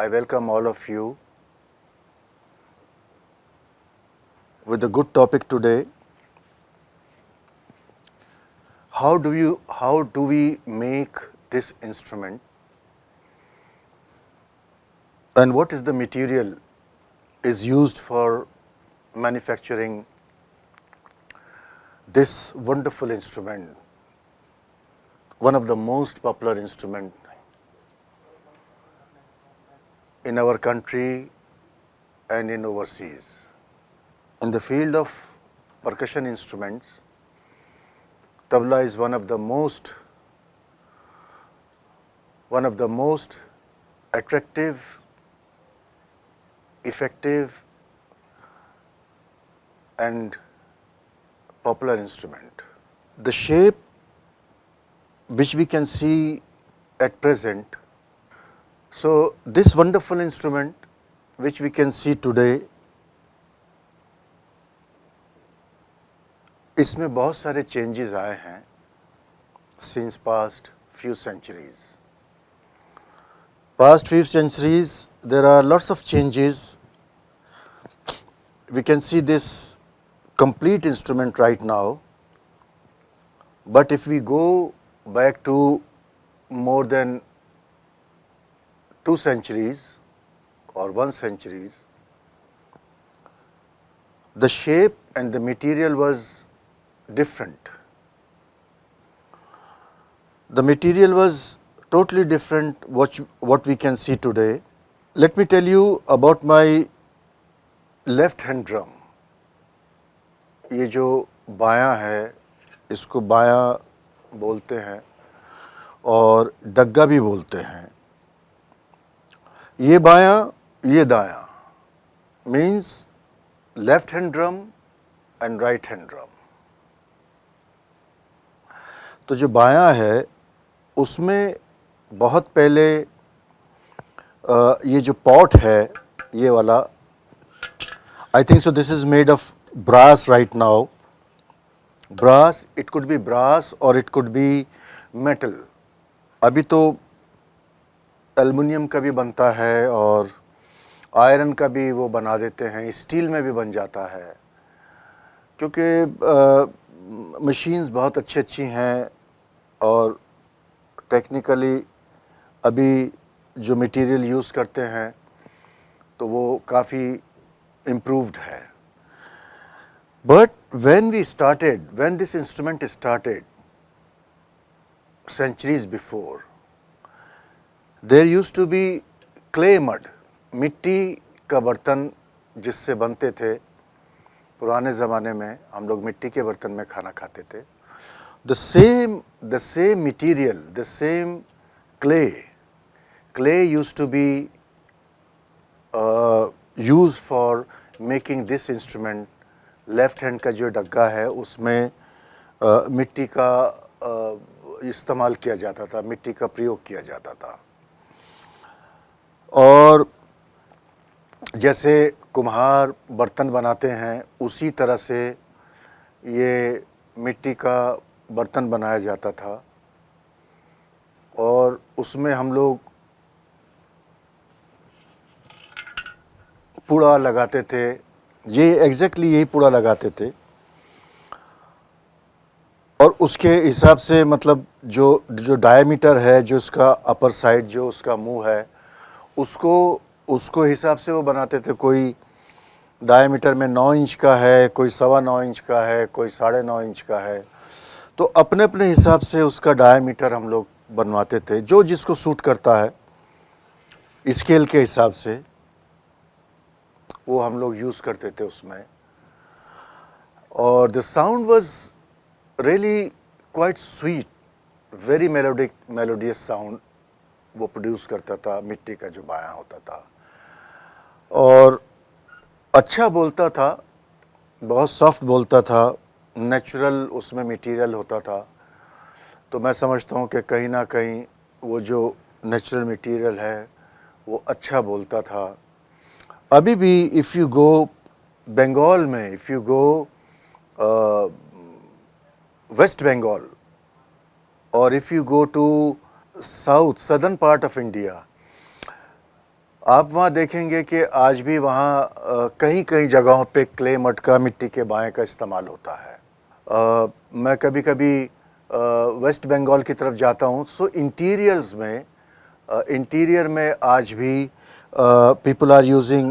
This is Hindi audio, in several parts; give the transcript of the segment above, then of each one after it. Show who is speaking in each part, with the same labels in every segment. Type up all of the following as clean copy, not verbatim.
Speaker 1: I welcome all of you with a good topic today. How do we make this instrument, and what is the material is used for manufacturing this wonderful instrument, one of the most popular instrument in our country and in overseas. In the field of percussion instruments, tabla is one of the most attractive, effective and popular instrument. The shape which we can see at present, so this wonderful instrument which we can see today, इसमें बहुत सारे changes आए हैं since past few centuries. Past few centuries, there are lots of changes. We can see this complete instrument right now, but if we go back to more than 2 centuries or 1 centuries, the shape and the material was different. The material was totally different what we can see today. Let me tell you about my left hand drum. ये जो बायां है इसको बायां बोलते हैं और डग्गा भी बोलते हैं. ये बायां ये दायां means left hand drum and right hand drum. तो जो बायां है उसमें बहुत पहले ये जो पॉट है ये वाला, I think so this is made of brass right now. Brass, it could be brass or it could be metal. अभी तो एल्युमिनियम का भी बनता है और आयरन का भी वो बना देते हैं, स्टील में भी बन जाता है क्योंकि मशीन्स बहुत अच्छी हैं और टेक्निकली अभी जो मटेरियल यूज़ करते हैं तो वो काफ़ी इम्प्रूव्ड है. But when this instrument started centuries before, there used to be clay mud, मिट्टी का बर्तन जिससे बनते थे. पुराने ज़माने में हम लोग मिट्टी के बर्तन में खाना खाते थे. The same material, the same clay used to be used for making this instrument. Left hand का जो डग्गा है उसमें मिट्टी का इस्तेमाल किया जाता था, मिट्टी का प्रयोग किया जाता था. और जैसे कुम्हार बर्तन बनाते हैं उसी तरह से ये मिट्टी का बर्तन बनाया जाता था और उसमें हम लोग पूड़ा लगाते थे. ये एग्जैक्टली यही पूड़ा लगाते थे और उसके हिसाब से मतलब जो डायमीटर है, जो उसका अपर साइड जो उसका मुंह है उसको हिसाब से वो बनाते थे. कोई डायमीटर में 9 इंच का है, कोई 9.25 इंच का है, कोई 9.5 इंच का है. तो अपने अपने हिसाब से उसका डायमीटर हम लोग बनवाते थे, जो जिसको सूट करता है स्केल के हिसाब से वो हम लोग यूज़ करते थे उसमें. और the sound was really quite sweet, very melodious sound वो प्रोड्यूस करता था मिट्टी का जो बायां होता था. और अच्छा बोलता था, बहुत सॉफ्ट बोलता था, नेचुरल उसमें मटेरियल होता था. तो मैं समझता हूँ कि कहीं ना कहीं वो जो नेचुरल मटेरियल है वो अच्छा बोलता था. अभी भी इफ़ यू गो बंगाल में, if you go West Bengal और if you go to south southern part of India, आप वहाँ देखेंगे कि आज भी वहाँ कहीं कहीं जगहों पे क्ले मटका मिट्टी के बाएं का इस्तेमाल होता है। मैं कभी कभी वेस्ट बंगाल की तरफ जाता हूँ, सो इंटीरियर्स में इंटीरियर में आज भी पीपल आर यूजिंग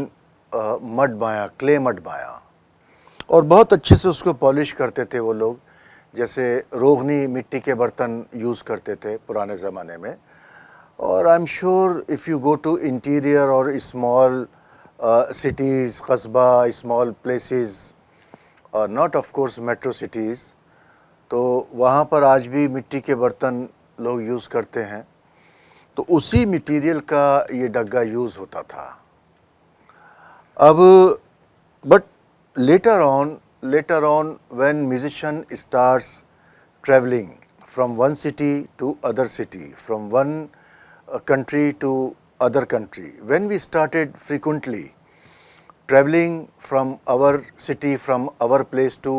Speaker 1: मड बाया, क्ले मड बाया, और बहुत अच्छे से उसको पॉलिश करते थे वो लोग। जैसे रोगनी मिट्टी के बर्तन यूज़ करते थे पुराने ज़माने में। और I am sure if you go to interior और स्मॉल cities, कस्बा, small places, not of course metro cities, तो वहाँ पर आज भी मिट्टी के बर्तन लोग यूज़ करते हैं। तो उसी मटेरियल का ये डग्गा यूज़ होता था। अब but later on when musician starts traveling from one city to other city, from one country to other country, when we started frequently traveling from our city, from our place to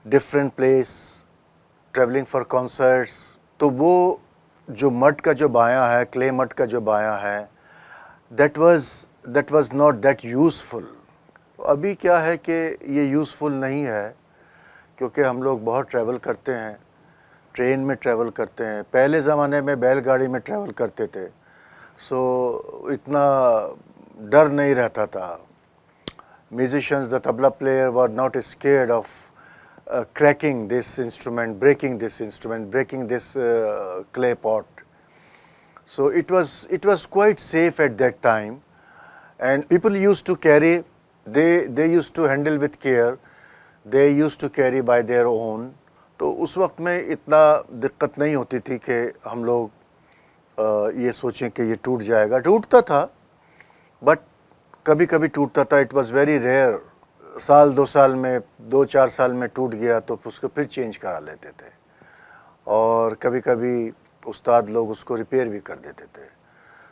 Speaker 1: different place, traveling for concerts, तो वो जो मड का जो बाया है, क्ले मड का जो बाया है, that was not that useful. अभी क्या है कि ये यूज़फुल नहीं है, क्योंकि हम लोग बहुत ट्रैवल करते हैं, ट्रेन में ट्रैवल करते हैं। पहले ज़माने में बैलगाड़ी में ट्रैवल करते थे, सो इतना डर नहीं रहता था। Musicians, the tabla player were not scared of cracking this instrument, breaking this instrument, breaking this clay pot. So it was quite safe at that time, and people used to carry, they used to handle with care, they used to carry by their own. तो उस वक्त में इतना दिक्कत नहीं होती थी कि हम लोग ये सोचें कि ये टूट जाएगा। टूटता था, बट कभी कभी टूटता था, इट वाज वेरी रेयर। साल 2 साल में, 2-4 साल में टूट गया तो उसको फिर चेंज करा लेते थे, और कभी कभी उस्ताद लोग उसको रिपेयर भी कर देते थे।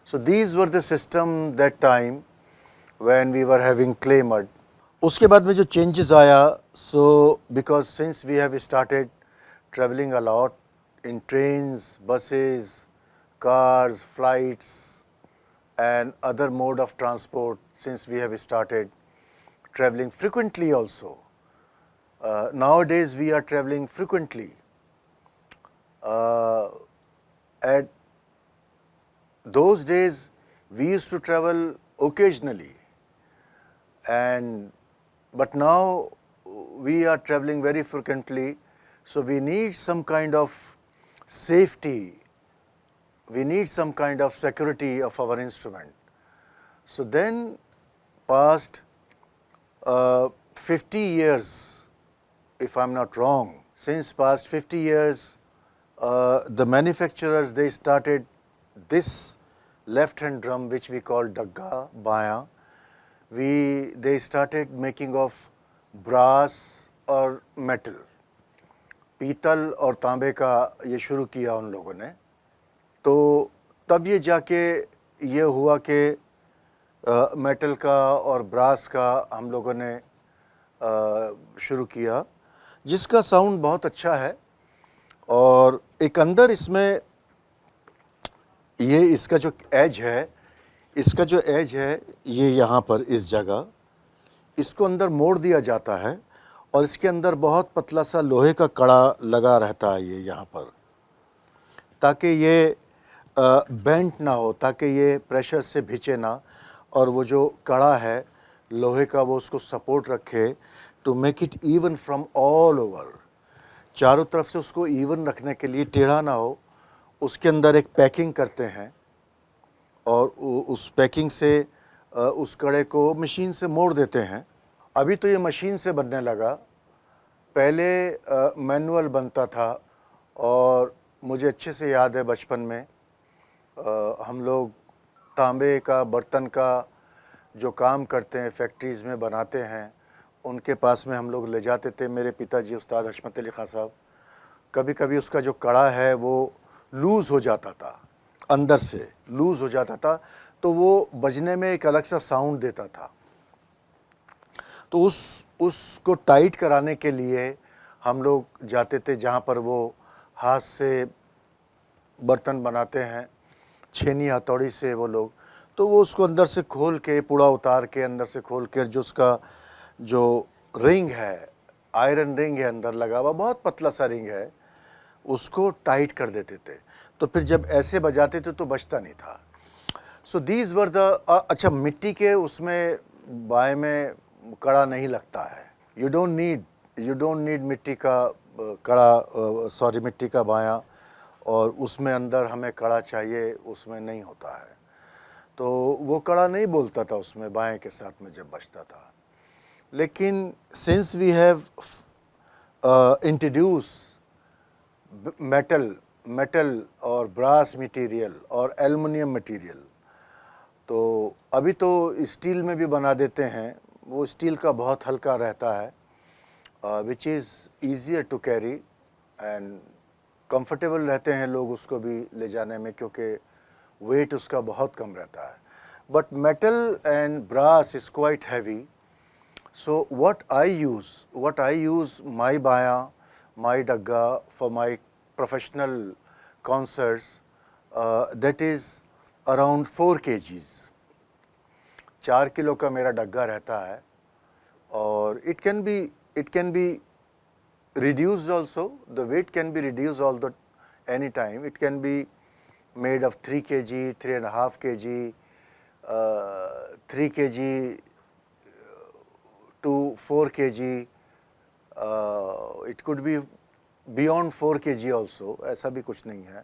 Speaker 1: So these were the system that time when we were having clay mud. उसके बाद में जो चेंजेस आया, so because since we have started travelling a lot in trains, buses, cars, flights and other mode of transport, since we have started traveling frequently also. Nowadays we are traveling frequently. At those days we used to travel occasionally, but now we are traveling very frequently, so we need some kind of safety, we need some kind of security of our instrument. So then past 50 years, if I'm not wrong, since past 50 years, the manufacturers, they started this left hand drum which we call dagga, baya, they started making of brass or metal, पीतल और तांबे का ये शुरू किया उन लोगों ने। तो तब ये जाके ये हुआ कि मेटल का और ब्रास का हम लोगों ने शुरू किया, जिसका साउंड बहुत अच्छा है। और एक अंदर इसमें ये इसका जो एज है, ये यहाँ पर इस जगह, इसको अंदर मोड़ दिया जाता है, और इसके अंदर बहुत पतला सा लोहे का कड़ा लगा रहता है ये यहाँ पर, ताकि ये बेंट ना हो, ताकि ये प्रेशर से भिचे ना, और वो जो कड़ा है लोहे का वो उसको सपोर्ट रखे, to make it even from all over, चारों तरफ से उसको इवन रखने के लिए, टेढ़ा ना हो। उसके अंदर एक पैकिंग करते हैं, और उस पैकिंग से उस कड़े को मशीन से मोड़ देते हैं। अभी तो ये मशीन से बनने लगा, पहले मैनुअल बनता था। और मुझे अच्छे से याद है बचपन में हम लोग तांबे का बर्तन का जो काम करते हैं, फैक्ट्रीज़ में बनाते हैं, उनके पास में हम लोग ले जाते थे। मेरे पिताजी उस्ताद हशमत अली खां साहब, कभी कभी उसका जो कड़ा है वो लूज़ हो जाता था, अंदर से लूज़ हो जाता था, तो वो बजने में एक अलग सा साउंड देता था। तो उसको टाइट कराने के लिए हम लोग जाते थे जहाँ पर वो हाथ से बर्तन बनाते हैं, छेनी हथौड़ी से वो लोग, तो वो उसको अंदर से खोल के, पूरा उतार के अंदर से खोल के, जो उसका जो रिंग है, आयरन रिंग है अंदर लगा हुआ, बहुत पतला सा रिंग है, उसको टाइट कर देते थे। तो फिर जब ऐसे बजाते थे तो बजता नहीं था। सो दीज वर द अच्छा, मिट्टी के उसमें बाय में कड़ा नहीं लगता है। यू डोंट नीड मिट्टी का कड़ा, सॉरी, मिट्टी का बाया, और उसमें अंदर हमें कड़ा चाहिए, उसमें नहीं होता है। तो वो कड़ा नहीं बोलता था उसमें बाएं के साथ में जब बजता था। लेकिन since we have introduce metal और ब्रास मटेरियल और एल्युमिनियम मटेरियल, तो अभी तो स्टील में भी बना देते हैं। वो स्टील का बहुत हल्का रहता है, which is easier to carry and comfortable रहते हैं लोग उसको भी ले जाने में, क्योंकि वेट उसका बहुत कम रहता है। But metal and brass is quite heavy. So what I use my baya, my dagga for my professional concerts, that is around 4 kgs. 4 kilo का मेरा डग्गा रहता है, और it can be reduced also. The weight can be reduced any time. It can be made of 3 kg, 3.5 kg, 3 kg to 4 kg. It could be beyond 4 kg also, ऐसा भी कुछ नहीं है।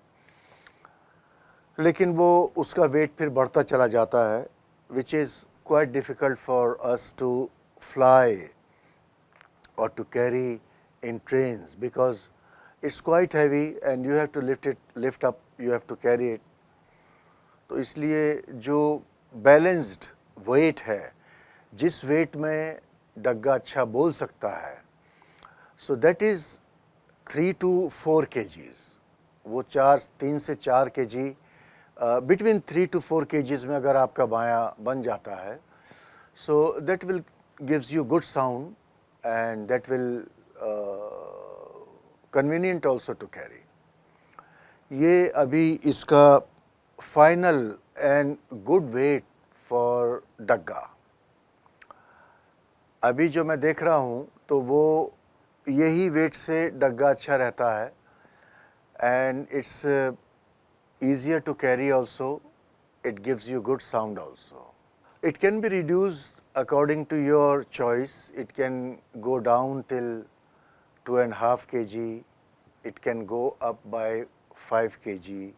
Speaker 1: लेकिन वो उसका वेट फिर बढ़ता चला जाता है, which is quite difficult for us to fly or to carry in trains, because it's quite heavy and you have to lift up, you have to carry it. तो इसलिए जो बैलेंस्ड वेट है, जिस वेट में डग्गा अच्छा बोल सकता है, so that is 3 to 4 kgs. वो 3 से 4 kg, बिटवीन 3 to 4 kgs में अगर आपका बायां बन जाता है, so that will gives you good sound and that will convenient also to carry. ये अभी इसका final and good weight for डग्गा अभी जो मैं देख रहा हूँ, तो वो यही वेट से डग्गा अच्छा रहता है, and it's easier to carry also. It gives you good sound also. It can be reduced according to your choice. It can go down till 2.5 kg. It can go up by 5 kg.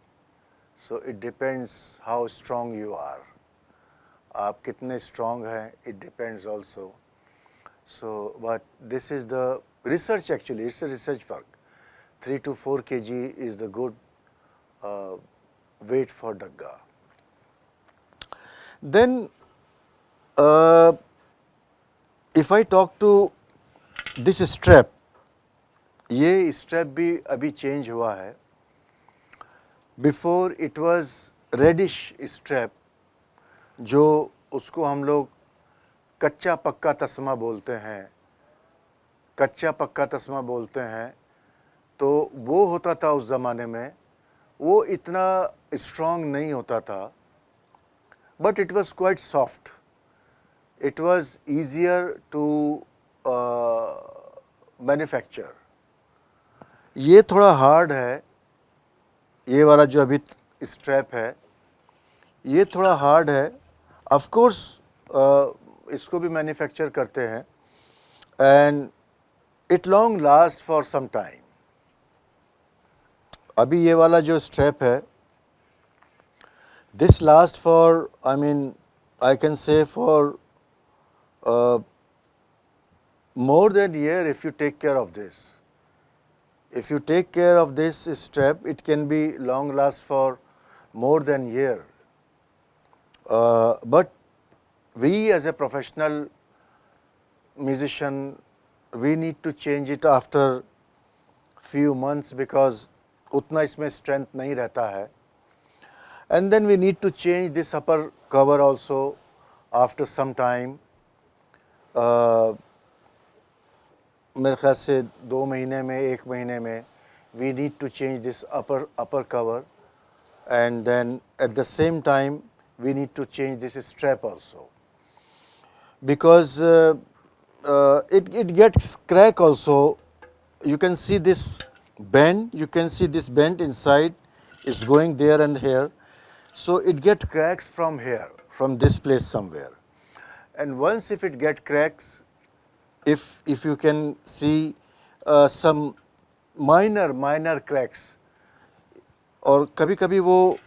Speaker 1: So it depends how strong you are. आप कितने strong हैं, it depends also. So, but this is the research actually. It's a research work. 3 to 4 kg is the good weight for dagga. Then if I talk to this strap, ये स्ट्रैप भी अभी चेंज हुआ है. Before it was reddish strap, जो उसको हम लोग कच्चा पक्का तस्मा बोलते हैं, कच्चा पक्का तस्मा बोलते हैं. तो वो होता था उस ज़माने में. वो इतना स्ट्रॉन्ग नहीं होता था, but it was quite soft. It was easier to manufacture. ये थोड़ा हार्ड है, ये वाला जो अभी स्ट्रैप है, ये थोड़ा हार्ड है. ऑफ कोर्स इसको भी मैन्युफैक्चर करते हैं, and it long last for some time. अभी ये वाला जो स्ट्रैप है, this lasts for, I mean, I can say for more than a year if you take care of this. If you take care of this strap, it can be long last for more than a year. But we as a professional musician, we need to change it after few months, because उतना इसमें strength नहीं रहता है. And then we need to change this upper cover also after some time. मेरे ख्याल से 2 महीने में, 1 महीने में, we need to change this upper cover, and then at the same time we need to change this strap also, because it gets crack also. You can see this bend, you can see this bend inside is going there and here, so it get cracks from here, from this place somewhere. And once if it get cracks, if you can see some minor cracks, और कभी कभी वो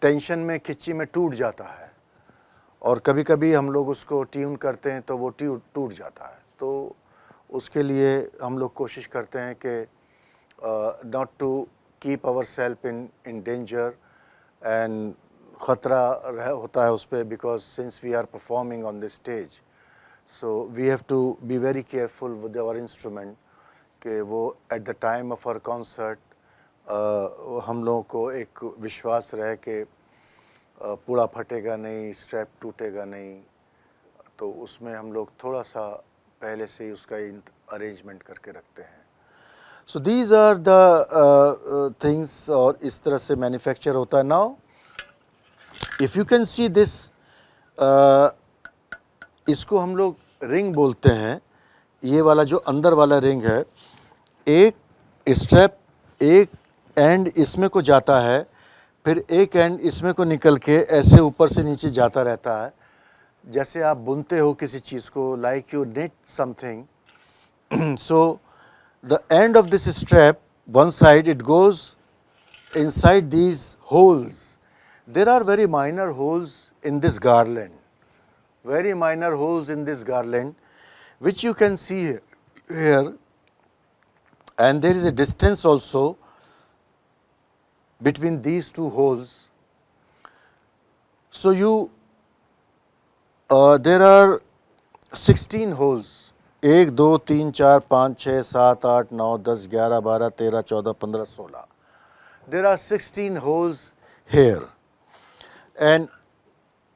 Speaker 1: टेंशन में खिच्ची में टूट जाता है, और कभी कभी हम लोग उसको ट्यून करते हैं तो वो टूट जाता है। तो उसके लिए हम लोग कोशिश करते हैं कि not to keep our self in danger, and ख़तरा होता है उस पर, because since we are performing on this stage, so we have to be very careful with our instrument, कि वो at the time of our concert हम लोगों को एक विश्वास रहे कि पूरा फटेगा नहीं, स्ट्रैप टूटेगा नहीं। तो उसमें हम लोग थोड़ा सा पहले से ही उसका अरेंजमेंट करके रखते हैं। So these are the things, और इस तरह से मैन्युफैक्चर होता है। Now if you can see this, इसको हम लोग रिंग बोलते हैं। ये वाला जो अंदर वाला रिंग है, एक स्ट्रैप एक एंड इसमें को जाता है, फिर एक एंड इसमें को निकल के ऐसे ऊपर से नीचे जाता रहता है। जैसे आप बुनते हो किसी चीज़ को, like you knit something, so the end of this strap, one side it goes inside these holes. There are very minor holes in this garland, very minor holes in this garland, which you can see here, and there is a distance also between these two holes. So there are 16 holes, 1 2 3 4 5 6 7 8 9 10 11 12 13 14 15 16. There are 16 holes here, and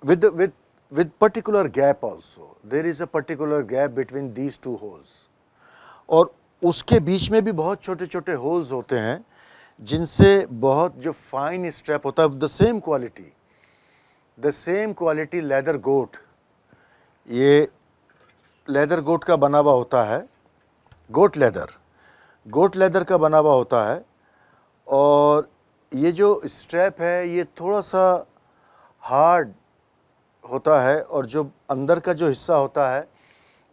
Speaker 1: with particular gap also. There is a particular gap between these two holes, और उसके बीच में भी बहुत छोटे छोटे होल्स होते हैं, जिनसे बहुत जो फाइन स्ट्रैप होता है, द सेम क्वालिटी लेदर गोट, ये लेदर गोट का बना हुआ होता है, गोट लेदर का बना हुआ होता है। और ये जो स्ट्रैप है ये थोड़ा सा हार्ड होता है, और जो अंदर का जो हिस्सा होता है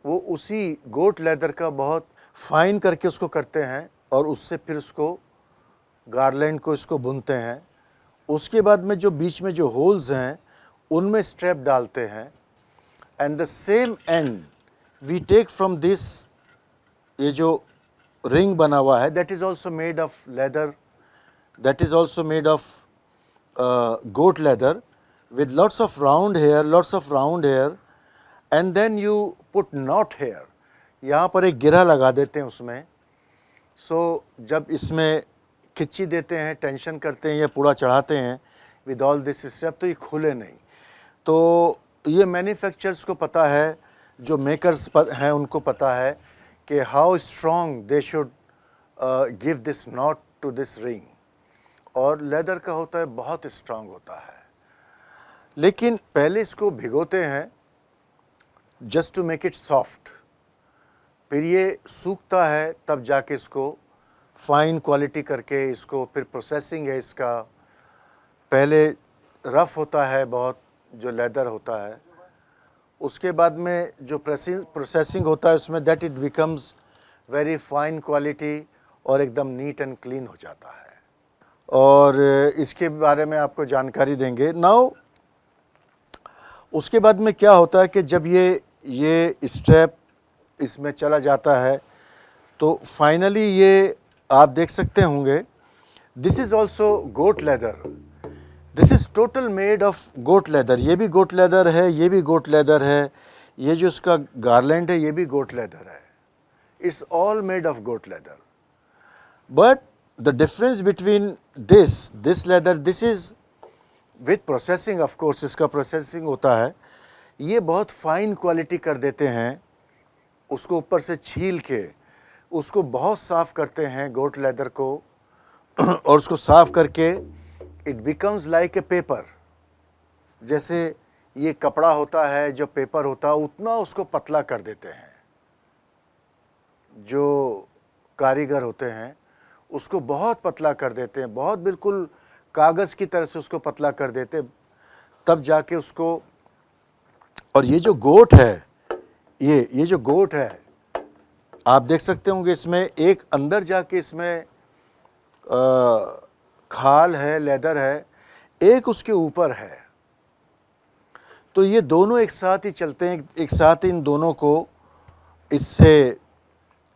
Speaker 1: वो उसी गोट लेदर का बहुत फाइन करके उसको करते हैं, और उससे फिर उसको गारलैंड को इसको बुनते हैं। उसके बाद में जो बीच में जो होल्स हैं उनमें स्ट्रैप डालते हैं, and the same and we take from this, ये जो रिंग बना हुआ है, that is also made of leather, that is also made of goat leather, with lots of round hair, and then you put knot here. यहाँ पर एक गिरा लगा देते हैं उसमें। सो जब इसमें खिच्ची देते हैं, टेंशन करते हैं या पूरा चढ़ाते हैं विद ऑल दिस स्टेप, तो ये खुले नहीं। तो ये मैन्युफैक्चरर्स को पता है, जो मेकर्स हैं उनको पता है कि how strong they should give this knot to this ring. और लेदर का होता है बहुत स्ट्रॉन्ग होता है, लेकिन पहले इसको भिगोते हैं just to make it soft, फिर ये सूखता है, तब जाके इसको फाइन क्वालिटी करके इसको फिर प्रोसेसिंग है इसका। पहले रफ़ होता है बहुत जो लेदर होता है, उसके बाद में जो प्रोसेसिंग होता है उसमें that it becomes very fine quality, और एकदम नीट एंड क्लीन हो जाता है। और इसके बारे में आपको जानकारी देंगे। नाउ उसके बाद में क्या होता है कि जब ये स्ट्रैप इसमें चला जाता है, तो फाइनली ये आप देख सकते होंगे, this is also goat leather, this is total made of goat leather. ये भी गोट लेदर है, ये भी गोट लेदर है, ये जो इसका गारलैंड है ये भी गोट लेदर है। It's all made of goat leather, but the difference between this leather, this is with processing, of course इसका प्रोसेसिंग होता है, ये बहुत फाइन क्वालिटी कर देते हैं, उसको ऊपर से छील के उसको बहुत साफ़ करते हैं गोट लेदर को, और उसको साफ़ करके it becomes like a paper, जैसे ये कपड़ा होता है, जो पेपर होता है, उतना उसको पतला कर देते हैं। जो कारीगर होते हैं उसको बहुत पतला कर देते हैं, बहुत बिल्कुल कागज़ की तरह से उसको पतला कर देते, तब जाके उसको। और ये जो गोट है, ये जो गोट है, आप देख सकते होंगे इसमें एक अंदर जाके इसमें खाल है, लेदर है, एक उसके ऊपर है। तो ये दोनों एक साथ ही चलते हैं, एक साथ इन दोनों को इससे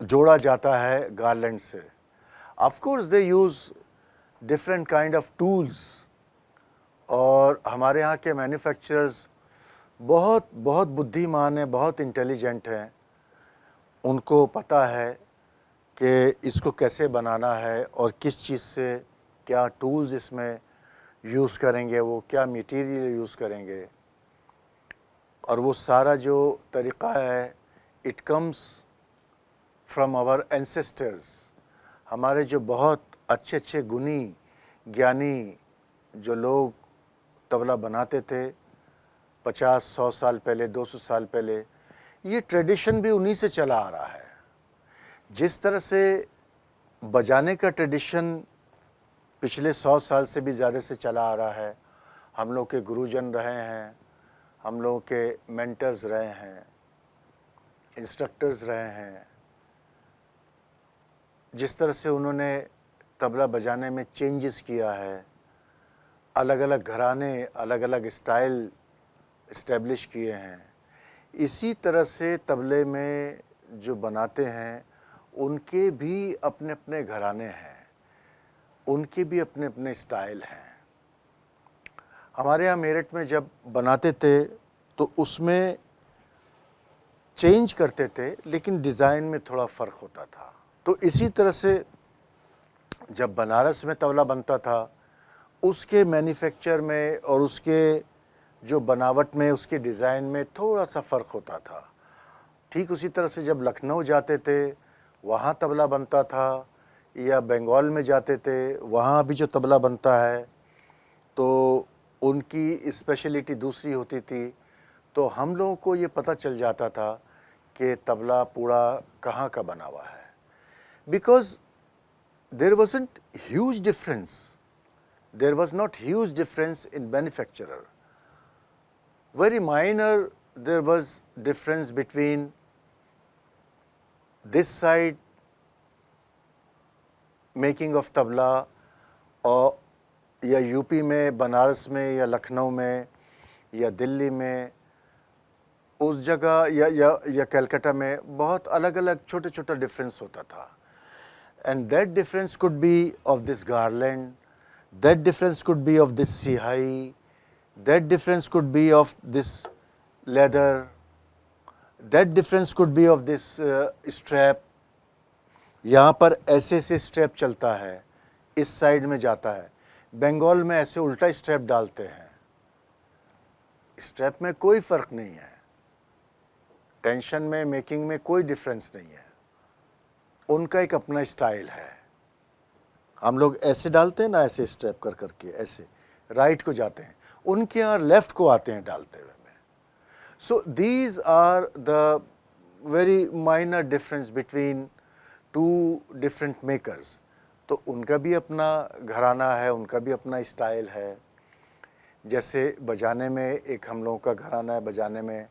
Speaker 1: जोड़ा जाता है गारलैंड से। Of course they use different kind of tools, और हमारे यहाँ के मैन्युफैक्चरर्स बहुत बहुत बुद्धिमान हैं, बहुत इंटेलिजेंट हैं। उनको पता है कि इसको कैसे बनाना है और किस चीज़ से, क्या टूल्स इसमें यूज़ करेंगे, वो क्या मटेरियल यूज़ करेंगे, और वो सारा जो तरीक़ा है it comes from our ancestors. हमारे जो बहुत अच्छे अच्छे गुणी ज्ञानी जो लोग तबला बनाते थे 50-100 साल पहले, 200 साल पहले, ये ट्रेडिशन भी उन्हीं से चला आ रहा है। जिस तरह से बजाने का ट्रेडिशन पिछले 100 साल से भी ज़्यादा से चला आ रहा है, हम लोग के गुरुजन रहे हैं, हम लोगों के मेंटर्स रहे हैं, इंस्ट्रक्टर्स रहे हैं, जिस तरह से उन्होंने तबला बजाने में चेंजेस किया है, अलग अलग घराने, अलग अलग स्टाइल इस्टेब्लिश किए हैं, इसी तरह से तबले में जो बनाते हैं उनके भी अपने अपने घराने हैं, उनके भी अपने अपने स्टाइल हैं। हमारे यहाँ मेरठ में जब बनाते थे तो उसमें चेंज करते थे, लेकिन डिज़ाइन में थोड़ा फ़र्क होता था। तो इसी तरह से जब बनारस में तबला बनता था, उसके मैन्युफैक्चर में और उसके जो बनावट में, उसके डिज़ाइन में थोड़ा सा फ़र्क होता था। ठीक उसी तरह से जब लखनऊ जाते थे वहाँ तबला बनता था, या बंगाल में जाते थे वहाँ भी जो तबला बनता है तो उनकी स्पेशलिटी दूसरी होती थी। तो हम लोगों को ये पता चल जाता था कि तबला पूरा कहाँ का बना हुआ है, because there wasn't huge difference, there was not huge difference in manufacturer, very minor there was difference between this side making of tabla और या यूपी में, बनारस में, या लखनऊ में, या दिल्ली में, उस जगह या कलकत्ता में बहुत अलग अलग छोटे छोटा डिफरेंस होता था। And that difference could be of this garland, that difference could be of this syahi, that difference could be of this leather, that difference could be of this strap। यहाँ पर ऐसे से स्ट्रैप चलता है, इस साइड में जाता है, बंगाल में ऐसे उल्टा स्ट्रैप डालते हैं। स्ट्रैप में कोई फ़र्क नहीं है, टेंशन में, मेकिंग में कोई डिफरेंस नहीं है, उनका एक अपना स्टाइल है। हम लोग ऐसे डालते हैं ना, ऐसे स्ट्रैप कर करके ऐसे राइट को जाते हैं, उनके यहाँ लेफ्ट को आते हैं डालते हुए में। So these are the very minor difference between two different makers. तो उनका भी अपना घराना है, उनका भी अपना स्टाइल है। जैसे बजाने में एक हम लोगों का घराना है, बजाने में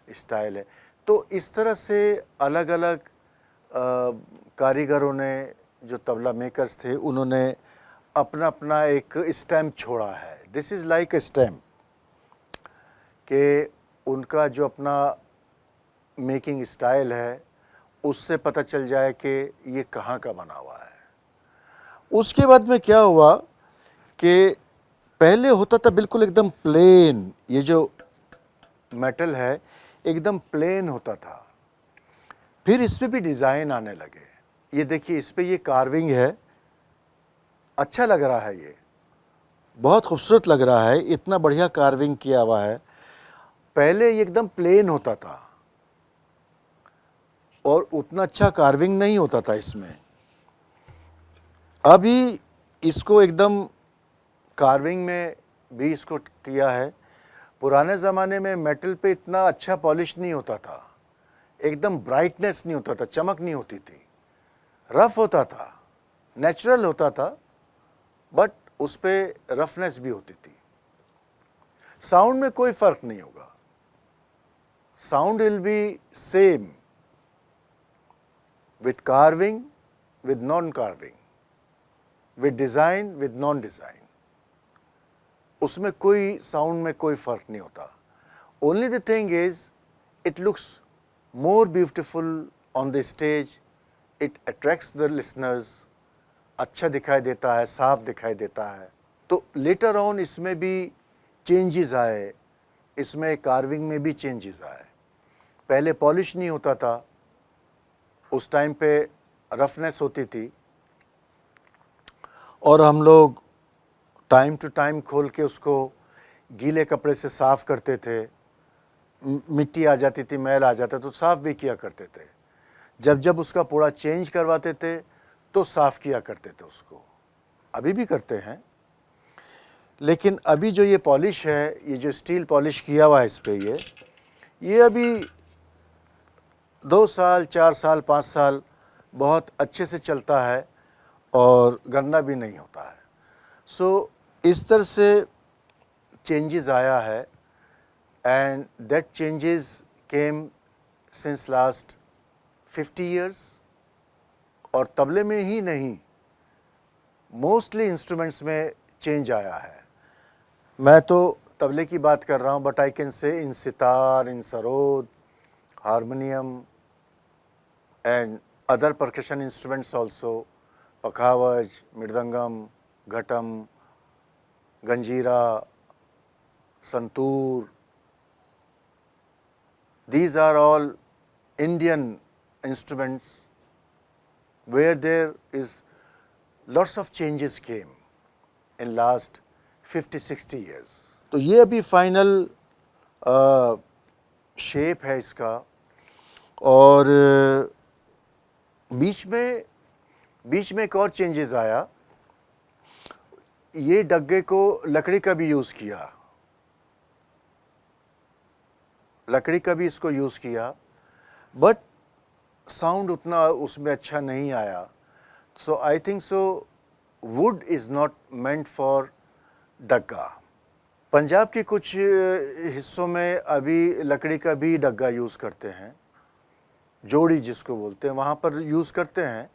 Speaker 1: स्टाइल है। तो इस तरह से अलग अलग कारीगरों ने, जो तबला मेकर्स थे, उन्होंने अपना अपना एक स्टैम्प छोड़ा है। This is like a stamp, कि उनका जो अपना मेकिंग स्टाइल है उससे पता चल जाए कि ये कहाँ का बना हुआ है। उसके बाद में क्या हुआ कि पहले होता था बिल्कुल एकदम प्लेन, ये जो मेटल है एकदम प्लेन होता था, फिर इस पर भी डिज़ाइन आने लगे। ये देखिए, इस पर ये कार्विंग है, अच्छा लग रहा है, ये बहुत खूबसूरत लग रहा है, इतना बढ़िया कार्विंग किया हुआ है। पहले ये एकदम प्लेन होता था और उतना अच्छा कार्विंग नहीं होता था इसमें। अभी इसको एकदम कार्विंग में भी इसको किया है, पुराने ज़माने में मेटल पे इतना अच्छा पॉलिश नहीं होता था, एकदम ब्राइटनेस नहीं होता था, चमक नहीं होती थी, रफ होता था, नेचुरल होता था, बट उस पे रफनेस भी होती थी। साउंड में कोई फर्क नहीं होगा, sound will be same with carving, with non carving, with design, with non design, उसमें कोई साउंड में कोई फर्क नहीं होता। Only the thing is it looks more beautiful on the stage, it attracts the listeners, अच्छा दिखाई देता है, साफ दिखाई देता है। तो लेटर ऑन इसमें भी चेंजेस आए, इसमें कार्विंग में भी चेंजेस आए। पहले पॉलिश नहीं होता था, उस टाइम पे रफनेस होती थी, और हम लोग टाइम टू टाइम खोल के उसको गीले कपड़े से साफ़ करते थे। मिट्टी आ जाती थी, मैल आ जाता तो साफ़ भी किया करते थे। जब जब उसका पूरा चेंज करवाते थे तो साफ़ किया करते थे उसको, अभी भी करते हैं। लेकिन अभी जो ये पॉलिश है, ये जो स्टील पॉलिश किया हुआ है इस पे, ये अभी 2 साल, 4 साल, 5 साल बहुत अच्छे से चलता है और गंदा भी नहीं होता है। सो इस तरह से चेंजेस आया है, and that changes came since last 50 years। और तबले में ही नहीं, मोस्टली इंस्ट्रूमेंट्स में चेंज आया है। मैं तो तबले की बात कर रहा हूँ, but I can say in sitar, in sarod, harmonium and other percussion instruments also, pakhawaj, mridangam, ghatam, ganjira, santoor, these are all Indian instruments where there is lots of changes came in last 50-60 years। तो ये अभी फाइनल शेप है इसका। और बीच में एक और चेंजेस आया, ये डग्गे को लकड़ी का भी यूज़ किया, लकड़ी का भी इसको यूज़ किया, बट साउंड उतना उसमें अच्छा नहीं आया। So I think so wood is not meant for dagga. Punjab के कुछ हिस्सों में अभी लकड़ी का भी डग्गा यूज़ करते हैं, जोड़ी जिसको बोलते हैं, वहाँ पर यूज़ करते हैं,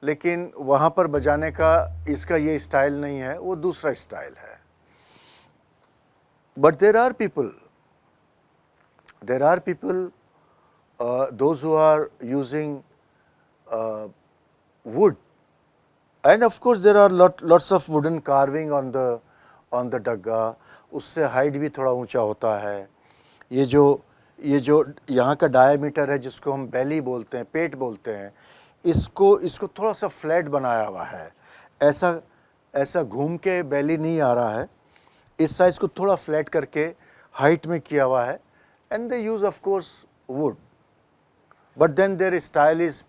Speaker 1: लेकिन वहाँ पर बजाने का इसका ये स्टाइल नहीं है, वो दूसरा स्टाइल है। But there are people, those who are using wood, and of course there are lots of wooden carving on the डग्गा। उससे हाइट भी थोड़ा ऊंचा होता है। ये जो यहाँ का डायमीटर है, जिसको हम बेली बोलते हैं, पेट बोलते हैं, इसको थोड़ा सा फ्लैट बनाया हुआ है, ऐसा घूम के बेली नहीं आ रहा है, इस साइज़ को थोड़ा फ्लैट करके हाइट में किया हुआ है। And they use of course wood, but then their style is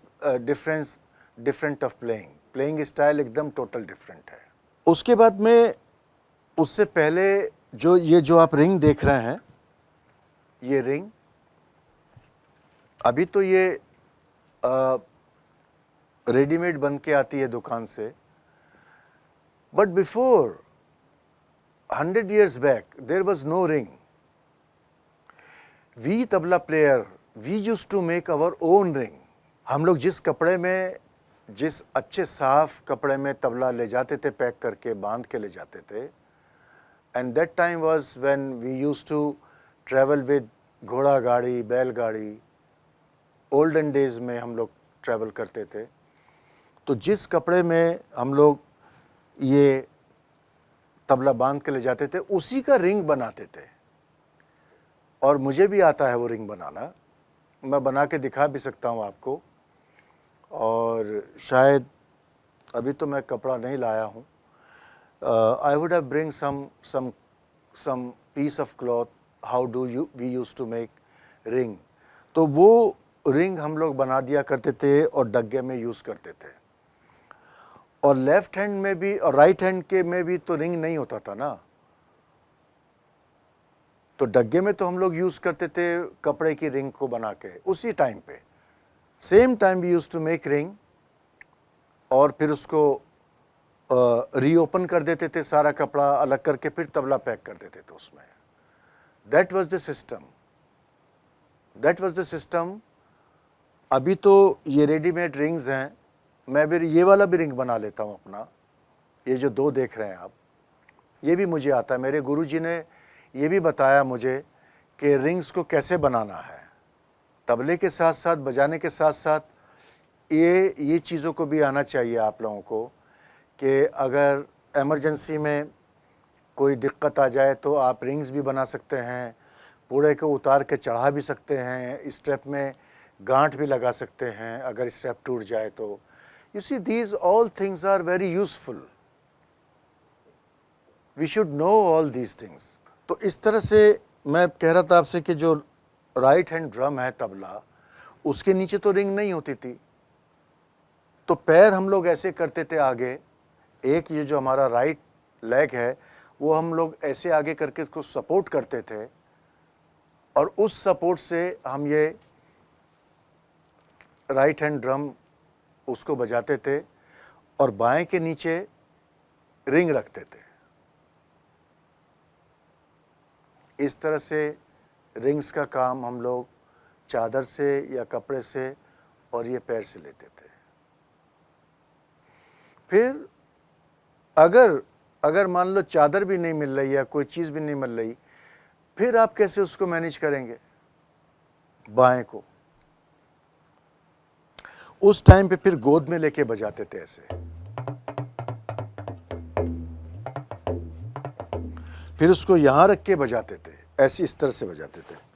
Speaker 1: different of playing style एकदम total different है। उसके बाद में, उससे पहले जो आप रिंग देख रहे हैं, ये रिंग अभी तो ये रेडीमेड बन के आती है दुकान से, but before 100 years back there was no ring। We tabla player, we used to make our own ring। हम लोग जिस अच्छे साफ कपड़े में तबला ले जाते थे, पैक करके बांध के ले जाते थे, and that time was when we used to travel with घोड़ा गाड़ी, बैलगाड़ी, olden days में हम लोग ट्रैवल करते थे। तो जिस कपड़े में हम लोग ये तबला बांध के ले जाते थे, उसी का रिंग बनाते थे, और मुझे भी आता है वो रिंग बनाना, मैं बना के दिखा भी सकता हूँ आपको। और शायद अभी तो मैं कपड़ा नहीं लाया हूँ। I would have bring some piece of cloth, how do we use to make ring. तो वो रिंग हम लोग बना दिया करते थे और डग्गे में यूज़ करते थे। और लेफ्ट हैंड में भी और राइट हैंड के में भी तो रिंग नहीं होता था ना, तो डग्गे में तो हम लोग यूज़ करते थे कपड़े की रिंग को बना के, उसी टाइम पे same time we use to make ring, और फिर उसको रीओपन कर देते थे, सारा कपड़ा अलग करके फिर तबला पैक कर देते थे उसमें। That was the system, that was the system. अभी तो ये रेडीमेड रिंग्स हैं, मैं भी ये वाला भी रिंग बना लेता हूँ अपना, ये जो दो देख रहे हैं आप, ये भी मुझे आता है। मेरे गुरुजी ने ये भी बताया मुझे कि रिंग्स को कैसे बनाना है। तबले के साथ साथ, बजाने के साथ साथ ये चीज़ों को भी आना चाहिए आप लोगों को, कि अगर इमरजेंसी में कोई दिक्कत आ जाए तो आप रिंग्स भी बना सकते हैं, पूरे को उतार के चढ़ा भी सकते हैं, स्टेप में गांठ भी लगा सकते हैं अगर स्टेप टूट जाए तो। You see, these all things are very useful, we should know all these things. तो इस तरह से मैं कह रहा था आपसे कि जो राइट हैंड ड्रम है तबला, उसके नीचे तो रिंग नहीं होती थी, तो पैर हम लोग ऐसे करते थे आगे, एक ये जो हमारा राइट लेग है वो हम लोग ऐसे आगे करके इसको सपोर्ट करते थे, और उस सपोर्ट से हम ये राइट हैंड ड्रम उसको बजाते थे, और बाएं के नीचे रिंग रखते थे। इस तरह से रिंग्स का काम हम लोग चादर से या कपड़े से और ये पैर से लेते थे। फिर अगर मान लो चादर भी नहीं मिल रही या कोई चीज़ भी नहीं मिल रही, फिर आप कैसे उसको मैनेज करेंगे बाएं को? उस टाइम पे फिर गोद में लेके बजाते थे ऐसे, फिर उसको यहां रख के बजाते थे, ऐसी इस तरह से बजाते थे।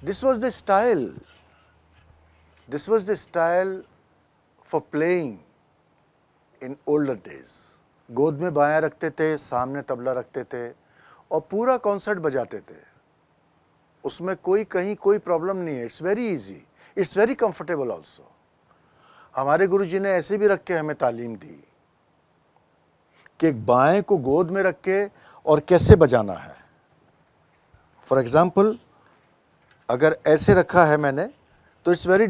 Speaker 1: This was the style. This was the style for playing in older days. गोद में बायां रखते थे, सामने तबला रखते थे और पूरा कॉन्सर्ट बजाते थे। उसमें कहीं कोई प्रॉब्लम नहीं है। It's very easy, it's very comfortable also. हमारे गुरुजी ने ऐसे भी रख के हमें तालीम दी कि बाएं को गोद में रख के और कैसे बजाना है। फॉर एग्जाम्पल, अगर ऐसे रखा है मैंने तो इट्स वेरी,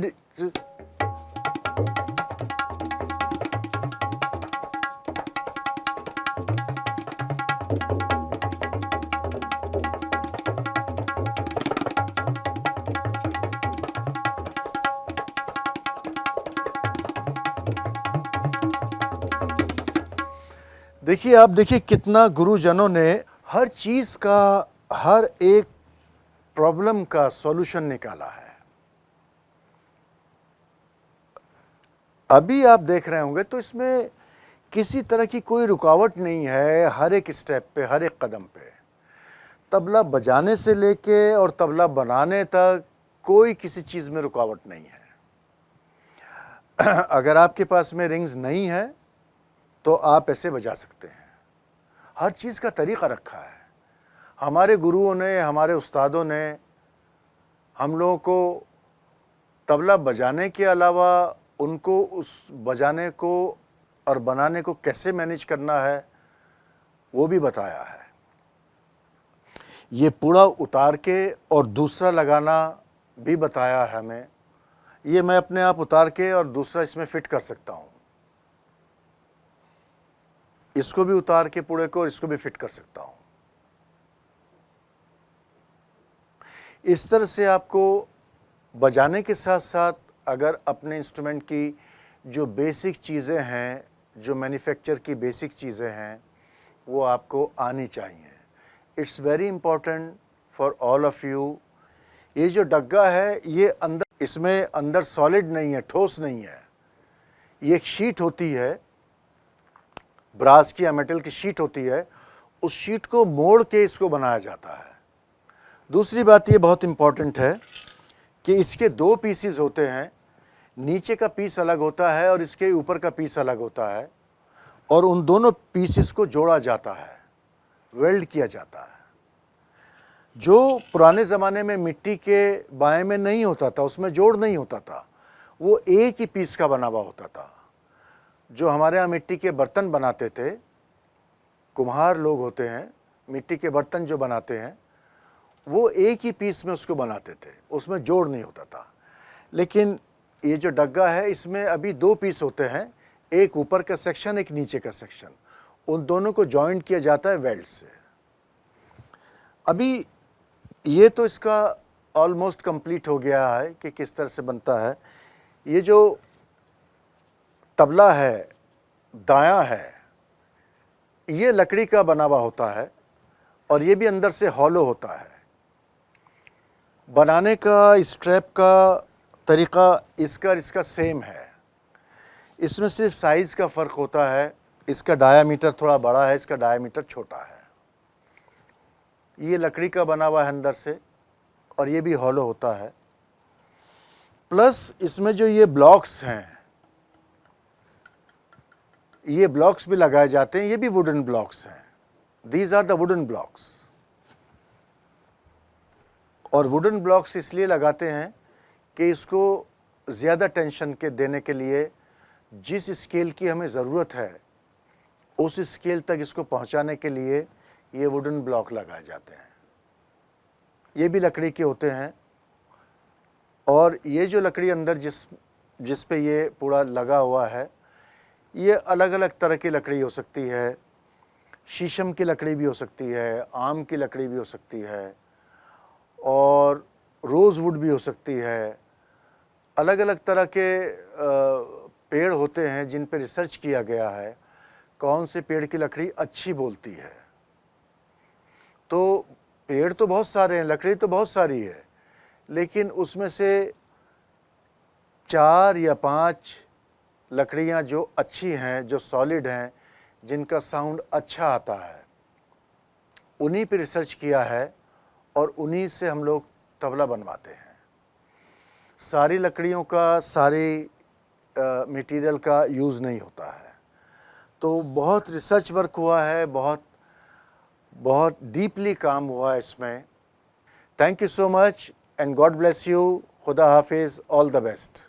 Speaker 1: देखिए आप देखिए कितना गुरुजनों ने हर चीज का, हर एक प्रॉब्लम का सॉल्यूशन निकाला है। अभी आप देख रहे होंगे तो इसमें किसी तरह की कोई रुकावट नहीं है। हर एक स्टेप पे, हर एक कदम पे, तबला बजाने से लेके और तबला बनाने तक कोई किसी चीज़ में रुकावट नहीं है। अगर आपके पास में रिंग्स नहीं है तो आप ऐसे बजा सकते हैं। हर चीज़ का तरीक़ा रखा है। हमारे गुरुओं ने, हमारे उस्तादों ने हम लोगों को तबला बजाने के अलावा उनको उस बजाने को और बनाने को कैसे मैनेज करना है वो भी बताया है। ये पूरा उतार के और दूसरा लगाना भी बताया है हमें। ये मैं अपने आप उतार के और दूसरा इसमें फिट कर सकता हूँ। इसको भी उतार के पूरे को और इसको भी फिट कर सकता हूँ। इस तरह से आपको बजाने के साथ साथ अगर अपने इंस्ट्रूमेंट की जो बेसिक चीज़ें हैं, जो मैन्युफैक्चर की बेसिक चीज़ें हैं, वो आपको आनी चाहिए। It's very important for all of you. ये जो डग्गा है ये अंदर, इसमें अंदर सॉलिड नहीं है, ठोस नहीं है। ये एक शीट होती है, ब्रास की या मेटल की शीट होती है। उस शीट को मोड़ के इसको बनाया जाता है। दूसरी बात ये बहुत इम्पॉर्टेंट है कि इसके दो पीसीज होते हैं। नीचे का पीस अलग होता है और इसके ऊपर का पीस अलग होता है, और उन दोनों पीसेस को जोड़ा जाता है, वेल्ड किया जाता है। जो पुराने ज़माने में मिट्टी के बाएं में नहीं होता था, उसमें जोड़ नहीं होता था, वो एक ही पीस का बना हुआ होता था। जो हमारे यहाँ मिट्टी के बर्तन बनाते थे, कुम्हार लोग होते हैं, मिट्टी के बर्तन जो बनाते हैं, वो एक ही पीस में उसको बनाते थे, उसमें जोड़ नहीं होता था। लेकिन ये जो डग्गा है, इसमें अभी 2 पीस होते हैं, एक ऊपर का सेक्शन, एक नीचे का सेक्शन। उन दोनों को जॉइंट किया जाता है वेल्ड से। अभी ये तो इसका ऑलमोस्ट कंप्लीट हो गया है कि किस तरह से बनता है। ये जो तबला है, दायां है, ये लकड़ी का बना हुआ होता है और ये भी अंदर से हॉलो होता है। बनाने का, स्ट्रैप का तरीका इसका और इसका सेम है। इसमें सिर्फ साइज़ का फ़र्क होता है। इसका डायामीटर थोड़ा बड़ा है, इसका डायामीटर छोटा है। ये लकड़ी का बना हुआ है अंदर से और ये भी हॉलो होता है। प्लस इसमें जो ये ब्लॉक्स हैं, ये ब्लॉक्स भी लगाए जाते हैं, ये भी वुडन ब्लॉक्स हैं। These are the wooden blocks. और वुडन ब्लॉक्स इसलिए लगाते हैं कि इसको ज़्यादा टेंशन के देने के लिए जिस स्केल की हमें ज़रूरत है, उस स्केल तक इसको पहुंचाने के लिए ये वुडन ब्लॉक लगाए जाते हैं। ये भी लकड़ी के होते हैं और ये जो लकड़ी अंदर जिस पे ये पूरा लगा हुआ है, ये अलग अलग तरह की लकड़ी हो सकती है। शीशम की लकड़ी भी हो सकती है, आम की लकड़ी भी हो सकती है और रोज़वुड भी हो सकती है। अलग अलग तरह के पेड़ होते हैं जिन पे रिसर्च किया गया है कौन से पेड़ की लकड़ी अच्छी बोलती है। तो पेड़ तो बहुत सारे हैं, लकड़ी तो बहुत सारी है, लेकिन उसमें से 4 या 5 लकड़ियाँ जो अच्छी हैं, जो सॉलिड हैं, जिनका साउंड अच्छा आता है, उन्हीं पे रिसर्च किया है और उन्हीं से हम लोग तबला बनवाते हैं। सारी लकड़ियों का, सारी मटेरियल का यूज़ नहीं होता है। तो बहुत रिसर्च वर्क हुआ है, बहुत डीपली काम हुआ है इसमें। Thank you so much and God bless you. खुदा हाफिज़, ऑल द बेस्ट।